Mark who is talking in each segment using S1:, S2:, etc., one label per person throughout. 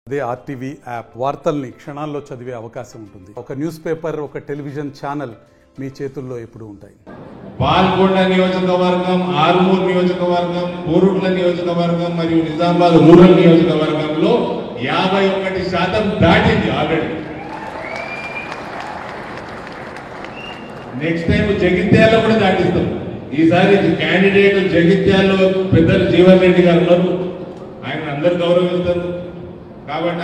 S1: అదే RTV app వార్తల్ని క్షణాల్లో చదివే అవకాశం ఉంటుంది. ఒక న్యూస్ పేపర్, ఒక టెలివిజన్ ఛానల్ మీ చేతుల్లో ఎప్పుడూ ఉంటాయి.
S2: పాల్గొండ నియోజకవర్గం, ఆర్మూర్ నియోజకవర్గం, కోరుట్ల నియోజకవర్గం మరియు నిజామాబాద్ రూరల్ నియోజకవర్గంలో 51% దాటింది ఆల్రెడీ. నెక్స్ట్ టైం జగిత్యాలలో కూడా దాటిస్తాం. ఈసారి క్యాండిడేట్ జగిత్యాలలో పెద్దలు జీవన్ రెడ్డి గారు ఉన్నారు, ఆయన అందరు గౌరవిస్తారు కాబట్టి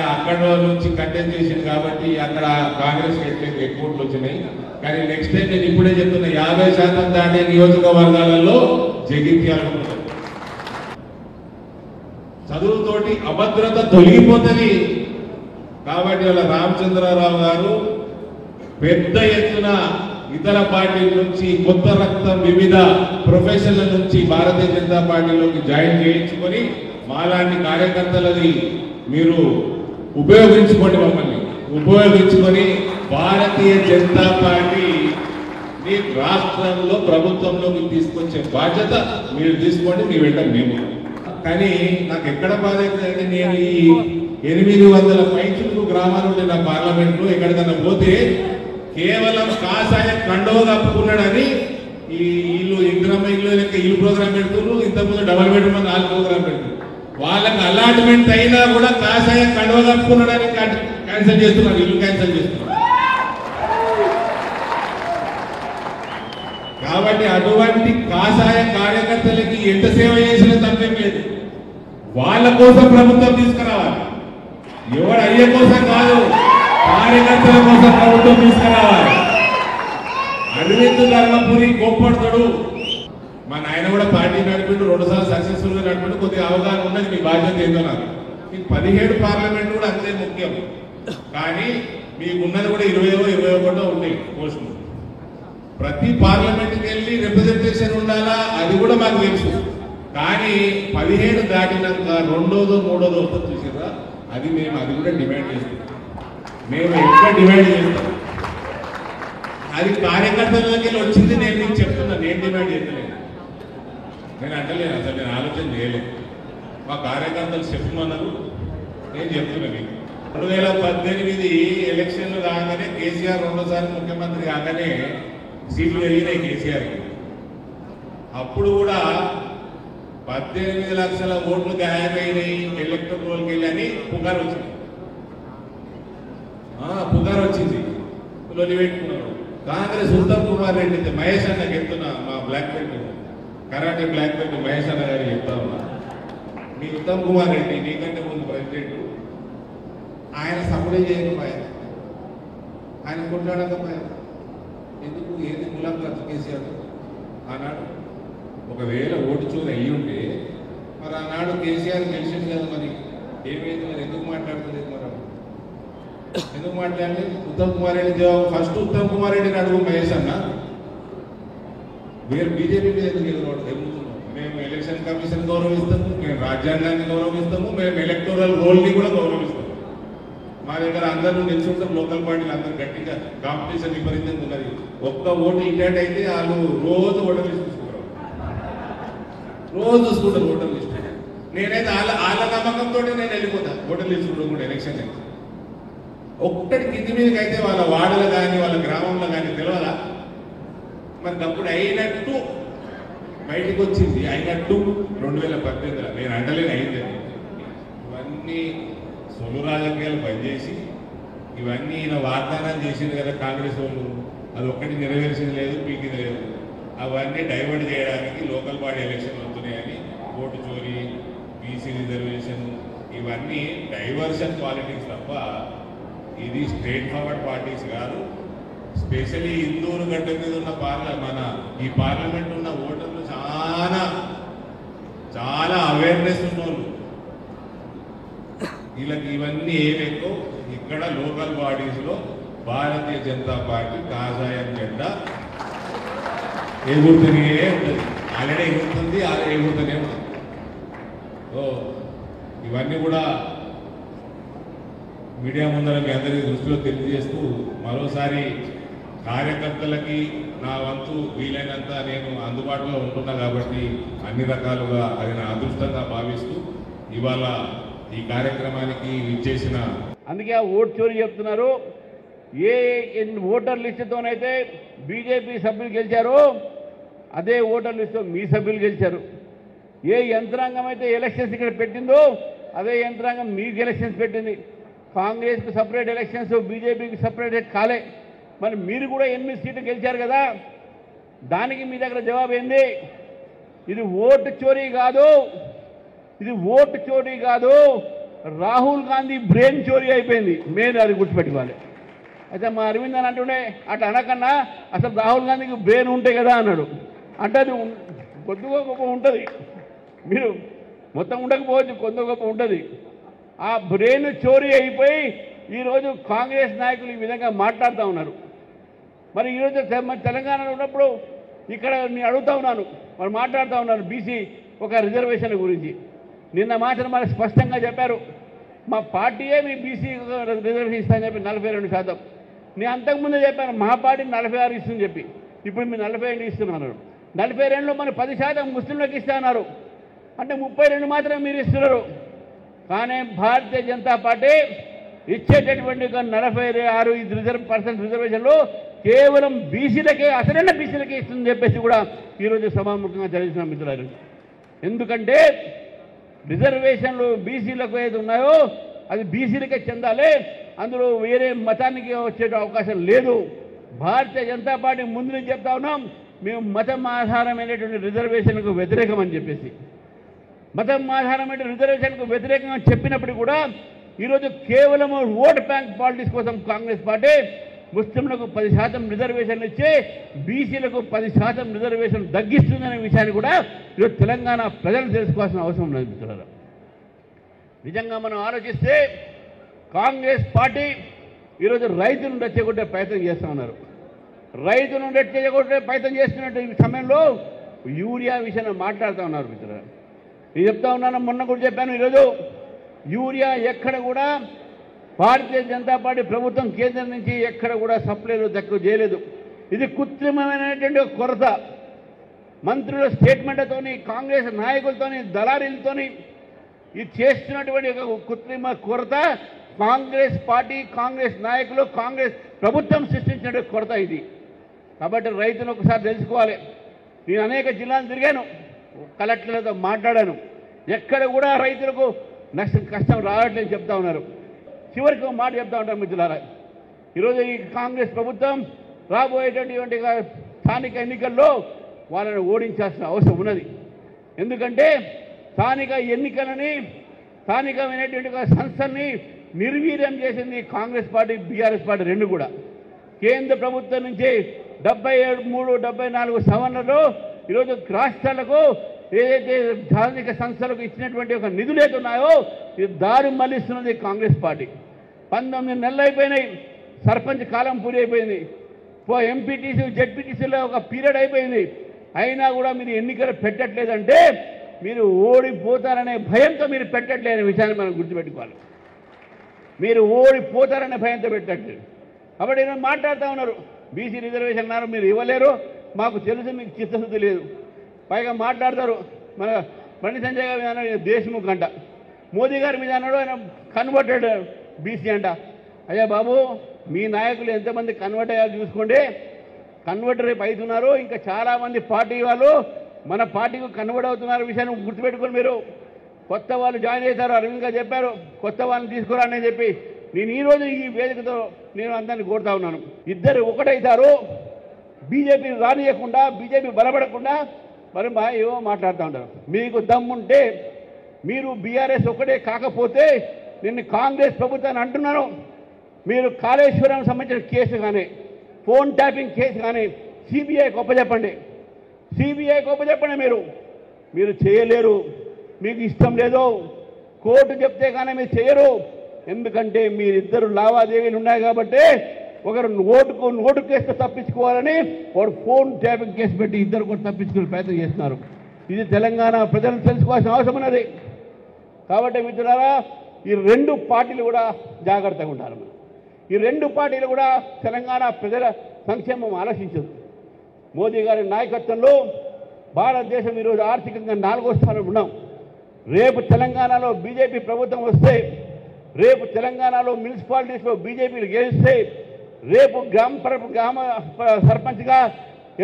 S2: అక్కడ నుంచి కంటెస్ట్ చేసింది కాబట్టి అక్కడ కాంగ్రెస్ ఎక్కువ ఓట్లు వచ్చినాయి. కానీ నెక్స్ట్ టైం నేను ఇప్పుడే చెప్తున్నా 50% దాటే నియోజకవర్గాలలో జగిత్యాల చదువుతోటి అభద్రత తొలగిపోతుంది. కాబట్టి వాళ్ళ రామచంద్రరావు గారు పెద్ద ఎత్తున ఇతర పార్టీల నుంచి కొత్త రక్తం వివిధ ప్రొఫెషన్ల నుంచి భారతీయ జనతా పార్టీలోకి జాయిన్ చేయించుకొని మాలాంటి కార్యకర్తలని మీరు ఉపయోగించుకోండి, మమ్మల్ని ఉపయోగించుకొని భారతీయ జనతా పార్టీ రాష్ట్రంలో ప్రభుత్వంలోకి తీసుకొచ్చే బాధ్యత మీరు తీసుకోండి, మీ వెంట మేము. కానీ నాకు ఎక్కడ బాధ అవుతుందంటే, నేను ఈ 800 పైచులకు గ్రామాలు ఉండే నా పార్లమెంట్ లో ఎక్కడికన్నా పోతే కేవలం కాషాయ కండవ కప్పుకున్నాడని ఈ ఇల్లు ఇంద్రమ్మ ఇల్లు ఇల్లు ప్రోగ్రాం పెడుతున్నారు. ఇంతకుముందు డబల్ బెడ్రూమ్ 4 ప్రోగ్రాం పెడుతున్నారు. వాళ్ళకి అలాట్మెంట్ అయినా కూడా కాషాయ కండవ కప్పుకున్నాడని క్యాన్సిల్ చేస్తున్నారు, ఇల్లు క్యాన్సిల్ చేస్తున్నారు. కాబట్టి అటువంటి కాషాయ కార్యకర్తలకి ఎంత సేవ చేసినా తప్పేం లేదు. వాళ్ళ కోసం ప్రభుత్వం తీసుకురావాలి, ఎవరు అయ్యే కోసం కాదు, కార్యకర్తల కోసం ప్రభుత్వం తీసుకురావాలి. అరవింద్ ధర్మపురి కోప్పడతాడు, మా నాయన కూడా పార్టీ నడిపిండు, 2 సార్లు సక్సెస్ఫుల్ గా నడిపిండు, కొద్దిగా అవగాహన ఉన్నది, మీ బాధ్యత ఏందో నాకు. మీకు 17 పార్లమెంట్ కూడా అంతే ముఖ్యం, కానీ మీకున్నది కూడా 20-21 ఉన్నాయి పోస్టులు. ప్రతి పార్లమెంట్కి వెళ్ళి రిప్రజెంటేషన్ ఉండాలా, అది కూడా మాకు తెలుసు. కానీ 17 దాటినాక 2వ 3వ వస్తుంది చూసారా, అది కూడా డిమాండ్ చేస్తాం. మేము ఎక్కువ డిమాండ్ చేస్తాం. అది కార్యకర్తలకి వచ్చింది, నేను మీకు చెప్తున్నా, నేను డిమాండ్ చేస్తలేను, నేను అంటలేను, అసలు నేను ఆలోచన చేయలేదు. మా కార్యకర్తలు చెప్పమన్నారు, నేను చెప్తున్నా మీకు. 2018 ఎలక్షన్లు కాగానే కేసీఆర్ 2సారి ముఖ్యమంత్రి కాగానే సీట్లు పెరిగినాయి కేసీఆర్కి. అప్పుడు కూడా 18 లక్షల ఓట్లు గాయమైనాయి ఎలక్ట్రల్ రోల్కి వెళ్ళి అని పుకారు వచ్చింది. పుకారు వచ్చింది, లొల్లి పెట్టుకున్నారు. కాంగ్రెస్ ఉత్తమ్ కుమార్ రెడ్డి, మహేష్ అన్న చెప్తున్నా, మా black belt karate black belt Mahesh అన్న గారు చెప్తా ఉన్నా, మీ ఉత్తమ్ కుమార్ రెడ్డి నీకంటే ముందు ప్రెసిడెంట్, ఆయన సపోర్ట్ చేయకపోయా, ఆయన కొట్లాడకపోయా, ఎందుకు ఏది మూలం ఖర్చు కేసీఆర్ ఆనాడు. ఒకవేళ ఓటు చూరు అయ్యి ఉంటే మరి ఆనాడు కేసీఆర్ గెలిచింది కదా, మరి ఏమైంది, మరి ఎందుకు మాట్లాడుతుంది, మరి ఎందుకు మాట్లాడలేదు? ఉత్తమ్ కుమార్ రెడ్డి ఫస్ట్ ఉత్తమ్ కుమార్ రెడ్డిని అడుగు మహేష్ అన్న, మీరు బీజేపీ మీద ఎందుకు ఎదుగుతున్నాం? మేము ఎలక్షన్ కమిషన్ గౌరవిస్తాము, మేము రాజ్యాంగాన్ని గౌరవిస్తాము, మేము ఎలక్టోరల్ రోల్ని కూడా గౌరవిస్తాము. మా దగ్గర అందరూ నిల్చుంటాం, లోకల్ పార్టీలు అందరూ గట్టిగా కాంపిటీషన్ విపరీతంగా ఉన్నది. ఒక్క ఓటు ఇండియాట్ అయితే వాళ్ళు రోజు ఓటర్ లిస్ట్ చూసుకుంటారు, రోజు చూసుకుంటారు ఓటర్ లిస్ట్. నేనైతే వాళ్ళ నమ్మకంతో నేను వెళ్ళిపోతా ఓటర్ లిస్ట్ కూడా ఎలక్షన్ అయితే. ఒక్కటి కింది మీదకి అయితే వాళ్ళ వాడలు కానీ వాళ్ళ గ్రామంలో కానీ తెలియదా? మరి అప్పుడు అయినట్టు బయటకు వచ్చింది, అయినట్టు 2018 నేను అంటలేని అయిందని. ఇవన్నీ సొలు రాజకీయాలు పనిచేసి ఇవన్నీ ఈయన వాగ్దానాలు చేసింది కదా కాంగ్రెస్ వాళ్ళు, అది ఒక్కటి నెరవేర్చింది లేదు, పీకింది లేదు. అవన్నీ డైవర్ట్ చేయడానికి లోకల్ బాడీ ఎలక్షన్లు వస్తున్నాయని ఓటు చోరీ, బీసీ రిజర్వేషన్, ఇవన్నీ డైవర్షన్ పాలిటిక్స్ తప్ప ఇది స్ట్రేట్ ఫార్వర్డ్ పార్టీస్ కాదు. స్పెషల్లీ ఇందూరు గడ్డ మీద ఉన్న మన ఈ పార్లమెంట్ ఉన్న ఓటర్లు చాలా అవేర్నెస్ ఉన్నోళ్ళు. వీళ్ళకి ఇవన్నీ ఏమేకో ఇక్కడ లోకల్ బాడీస్లో భారతీయ జనతా పార్టీ కాషాయం జెండా ఎగురుతూనే ఉంటుంది, ఆల్రెడీ ఎగురుతుంది, ఎగురుతూనే ఉంటుంది. ఇవన్నీ కూడా మీడియా ముందర మీ అందరికీ దృష్టిలో తెలియజేస్తూ మరోసారి కార్యకర్తలకి నా వంతు వీలైనంత నేను అందుబాటులో ఉంటున్నా కాబట్టి అన్ని రకాలుగా అది నా అదృష్టంగా భావిస్తూ ఇవాళ ఈ కార్యక్రమానికి విచ్చేసిన
S3: అందుకే ఆ ఓటు చోరీ చెప్తున్నారు. ఏ ఓటర్ లిస్టుతోనైతే బీజేపీ సభ్యులు గెలిచారో అదే ఓటర్ లిస్టుతో మీ సభ్యులు గెలిచారు. ఏ యంత్రాంగం అయితే ఎలక్షన్స్ ఇక్కడ పెట్టిందో అదే యంత్రాంగం మీకు ఎలక్షన్స్ పెట్టింది. కాంగ్రెస్కి సపరేట్ ఎలక్షన్స్, బీజేపీకి సపరేట్ కాలే. మరి మీరు కూడా 8 సీట్లు గెలిచారు కదా, దానికి మీ దగ్గర జవాబు ఏంది? ఇది ఓటు చోరీ కాదు, ఇది ఓటు చోరీ కాదు, రాహుల్ గాంధీ బ్రెయిన్ చోరీ అయిపోయింది. మేము అది గుర్తుపెట్టుకోవాలి. అయితే మా అరవింద్ అని అంటుండే అట్లా అనకన్నా అసలు రాహుల్ గాంధీకి బ్రెయిన్ ఉంటే కదా అన్నాడు. అంటే అది కొద్దిగా గొప్ప ఉంటుంది, మీరు మొత్తం ఉండకపోవచ్చు, కొంత గొప్ప ఉంటుంది. ఆ బ్రెయిన్ చోరీ అయిపోయి ఈరోజు కాంగ్రెస్ నాయకులు ఈ విధంగా మాట్లాడుతూ ఉన్నారు. మరి ఈరోజు తెలంగాణలో ఉన్నప్పుడు ఇక్కడ నేను అడుగుతా ఉన్నాను, మరి మాట్లాడుతూ ఉన్నారు బీసీ ఒక రిజర్వేషన్ గురించి. నిన్న మాత్రం మరి స్పష్టంగా చెప్పారు, మా పార్టీయే మీ బీసీ రిజర్వేషన్ ఇస్తానని చెప్పి 42%. నేను అంతకుముందే చెప్పాను మా పార్టీ 46 ఇస్తుందని చెప్పి, ఇప్పుడు మీరు 42 ఇస్తున్నారు. 42లో మన 10% ముస్లింలకు ఇస్తున్నారు, అంటే 32 మాత్రమే మీరు ఇస్తున్నారు. కానీ భారతీయ జనతా పార్టీ ఇచ్చేటటువంటి 46% రిజర్వేషన్లు కేవలం బీసీలకే, అసలైన బీసీలకే ఇస్తుందని చెప్పేసి కూడా ఈరోజు సభాముఖంగా తెలిసిన మిత్రులు. ఎందుకంటే రిజర్వేషన్లు బీసీలకు ఏది ఉన్నాయో అది బీసీలకే చెందాలి, అందులో వేరే మతానికి వచ్చే అవకాశం లేదు. భారతీయ జనతా పార్టీ ముందు నుంచి చెప్తా ఉన్నాం, మేము మతం ఆధారమైనటువంటి రిజర్వేషన్కు వ్యతిరేకం అని చెప్పేసి. మతం ఆధారమైన రిజర్వేషన్కు వ్యతిరేకంగా చెప్పినప్పుడు కూడా ఈరోజు కేవలం ఓట్ బ్యాంక్ పాలిటిక్స్ కోసం కాంగ్రెస్ పార్టీ ముస్లింలకు 10% రిజర్వేషన్లు ఇచ్చి బీసీలకు 10% రిజర్వేషన్ తగ్గిస్తుందనే విషయాన్ని కూడా ఈరోజు తెలంగాణ ప్రజలు తెలుసుకోవాల్సిన అవసరం ఉన్నది మిత్రులారా. నిజంగా మనం ఆలోచిస్తే కాంగ్రెస్ పార్టీ ఈరోజు రైతులను రెచ్చగొట్టే ప్రయత్నం చేస్తూ ఉన్నారు. రైతులను రెచ్చగొట్టే ప్రయత్నం చేస్తున్నట్టు ఈ సమయంలో యూరియా విషయాన్ని మాట్లాడుతూ ఉన్నారు మిత్రులారా. నేను చెప్తా ఉన్నాను, మొన్న కూడా చెప్పాను, ఈరోజు యూరియా ఎక్కడ కూడా భారతీయ జనతా పార్టీ ప్రభుత్వం కేంద్రం నుంచి ఎక్కడ కూడా సప్లైలు తక్కువ చేయలేదు. ఇది కృత్రిమమైనటువంటి కొరత. మంత్రుల స్టేట్మెంట్తోని, కాంగ్రెస్ నాయకులతోని, దళారీలతోని ఇది చేస్తున్నటువంటి ఒక కృత్రిమ కొరత కాంగ్రెస్ పార్టీ, కాంగ్రెస్ నాయకులు, కాంగ్రెస్ ప్రభుత్వం సృష్టించిన కొరత ఇది. కాబట్టి రైతులు ఒకసారి తెలుసుకోవాలి. నేను అనేక జిల్లాలు తిరిగాను, కలెక్టర్లతో మాట్లాడాను, ఎక్కడ కూడా రైతులకు కష్టం రావట్లేదు చెప్తా ఉన్నారు. చివరికి ఒక మాట చెప్తా ఉంటాం మిత్రులారా, ఈరోజు ఈ కాంగ్రెస్ ప్రభుత్వం రాబోయేటటువంటి స్థానిక ఎన్నికల్లో వాళ్ళని ఓడించాల్సిన అవసరం ఉన్నది. ఎందుకంటే స్థానిక ఎన్నికలని, స్థానికమైనటువంటి సంస్థల్ని నిర్వీర్యం చేసింది కాంగ్రెస్ పార్టీ, బీఆర్ఎస్ పార్టీ రెండు కూడా. కేంద్ర ప్రభుత్వం నుంచి 73, 74 సవరణలో ఈరోజు రాష్ట్రాలకు ఏదైతే స్థానిక సంస్థలకు ఇచ్చినటువంటి ఒక నిధులు ఏది ఉన్నాయో ఇది దారి మళ్లిస్తున్నది కాంగ్రెస్ పార్టీ. 19 నెలలు అయిపోయినాయి, సర్పంచ్ కాలం పూరి అయిపోయింది, ఎంపీటీసీ జెడ్పీటీసీలో ఒక పీరియడ్ అయిపోయింది, అయినా కూడా మీరు ఎన్నికలు పెట్టట్లేదంటే మీరు ఓడిపోతారనే భయంతో మీరు పెట్టట్లేదనే విషయాన్ని మనం గుర్తుపెట్టుకోవాలి. మీరు ఓడిపోతారనే భయంతో పెట్టట్లేదు. కాబట్టి నేను మాట్లాడుతూ ఉన్నారు, బీసీ రిజర్వేషన్ అన్నారు, మీరు ఇవ్వలేరు, మాకు తెలుసు, మీకు చిత్తశుద్ధి లేదు. పైగా మాట్లాడతారు మన బండి సంజయ్ గారి మీద అన్నాడు దేశ్ముఖ్ అంట, మోదీ గారి మీద అన్నాడు ఆయన కన్వర్టెడ్ బీసీ అంట. అయ్యా బాబు, మీ నాయకులు ఎంతమంది కన్వర్ట్ అయ్యారు చూసుకోండి. కన్వర్ట్ రేపు అవుతున్నారు, ఇంకా చాలామంది పార్టీ వాళ్ళు మన పార్టీకి కన్వర్ట్ అవుతున్నారు విషయాన్ని గుర్తుపెట్టుకోండి. మీరు కొత్త వాళ్ళు జాయిన్ అవుతారు, అరవింద్ గారు చెప్పారు, కొత్త వాళ్ళని తీసుకురాని చెప్పి. నేను ఈరోజు ఈ వేదికతో నేను అందరినీ కోరుతా ఉన్నాను, ఇద్దరు ఒకటైతారు, బీజేపీ రానియకుండా, బీజేపీ బలపడకుండా మరి ఏవో మాట్లాడుతూ ఉంటారు. మీకు దమ్ముంటే మీరు బీఆర్ఎస్ ఒకటే కాకపోతే నేను కాంగ్రెస్ ప్రభుత్వాన్ని అంటున్నాను, మీరు కాళేశ్వరం సంబంధించిన కేసు కానీ, ఫోన్ ట్యాపింగ్ కేసు కానీ సిబిఐ గొప్పచెప్పండి, సిబిఐ గొప్పచెప్పండి. మీరు చేయలేరు, మీకు ఇష్టం లేదు, కోర్టు చెప్తే కానీ మీరు చేయరు. ఎందుకంటే మీరిద్దరు లావాదేవీలు ఉన్నాయి కాబట్టి ఒకరు నోటు కేసు తప్పించుకోవాలని వాడు ఫోన్ ట్యాపింగ్ కేసు పెట్టి ఇద్దరు కూడా తప్పించుకునే ప్రయత్నం చేస్తున్నారు. ఇది తెలంగాణ ప్రజలు తెలుసుకోవాల్సిన అవసరం ఉన్నది. కాబట్టి మిత్రులారా, ఈ రెండు పార్టీలు కూడా జాగ్రత్తగా ఉండాలి. ఈ రెండు పార్టీలు కూడా తెలంగాణ ప్రజల సంక్షేమం ఆలోచించదు. మోదీ గారి నాయకత్వంలో భారతదేశం ఈరోజు ఆర్థికంగా 4వ స్థానంలో ఉన్నాం. రేపు తెలంగాణలో బీజేపీ ప్రభుత్వం వస్తే, రేపు తెలంగాణలో మున్సిపాలిటీస్లో బీజేపీలు గెలిస్తే, రేపు గ్రామ సర్పంచ్గా,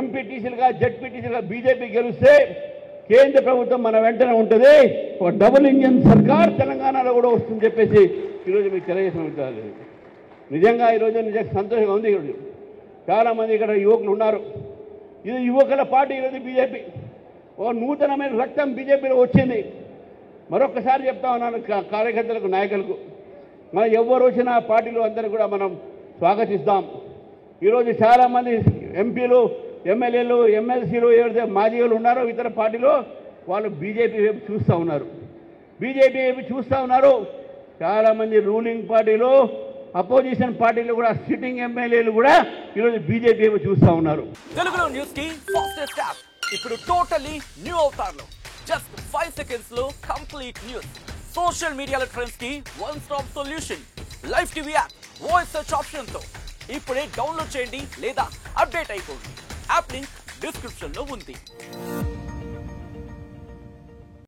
S3: ఎంపీటీసీలుగా, జడ్పీటీసీలుగా బీజేపీ గెలిస్తే కేంద్ర ప్రభుత్వం మన వెంటనే ఉంటుంది. ఒక డబుల్ ఇంజన్ సర్కార్ తెలంగాణలో కూడా వస్తుందని చెప్పేసి ఈరోజు మీకు తెలియజేసిన నిజంగా ఈరోజు నిజంగా సంతోషంగా ఉంది. ఈరోజు చాలామంది ఇక్కడ యువకులు ఉన్నారు. ఇది యువకుల పార్టీ ఈరోజు బీజేపీ. ఒక నూతనమైన రక్తం బీజేపీలో వచ్చింది. మరొకసారి చెప్తా ఉన్నాను కార్యకర్తలకు, నాయకులకు, మనం ఎవరు వచ్చినా పార్టీలు అందరూ కూడా మనం స్వాగతిస్తాం. ఈరోజు చాలామంది ఎంపీలు, ఎమ్మెల్యేలు, ఎమ్మెల్సీలు ఎవరైతే మాజీలు ఉన్నారో ఇతర పార్టీలో వాళ్ళు బీజేపీ వైపు చూస్తూ ఉన్నారు. బీజేపీ వైపు చూస్తూ ఉన్నారు. చాలామంది రూలింగ్ పార్టీలో, అపోజిషన్ పార్టీలో కూడా సిట్టింగ్ ఎమ్మెల్యేలు కూడా ఈరోజు బీజేపీ వైపు చూస్తూ ఉన్నారు.
S4: తెలుగులో న్యూస్ కి ఫాస్టెస్ట్ యాప్ ఇప్పుడు టోటల్లీ న్యూ అవతార్లో జస్ట్ 5 సెకండ్స్ లో కంప్లీట్ న్యూస్. సోషల్ మీడియాలో ట్రెండ్స్ కి one stop solution. Live TV app voice search option తో ఇప్పుడే డౌన్లోడ్ చేయండి లేదా అప్డేట్ అయిపోండి. యాప్ లింక్ డిస్క్రిప్షన్ లో ఉంది.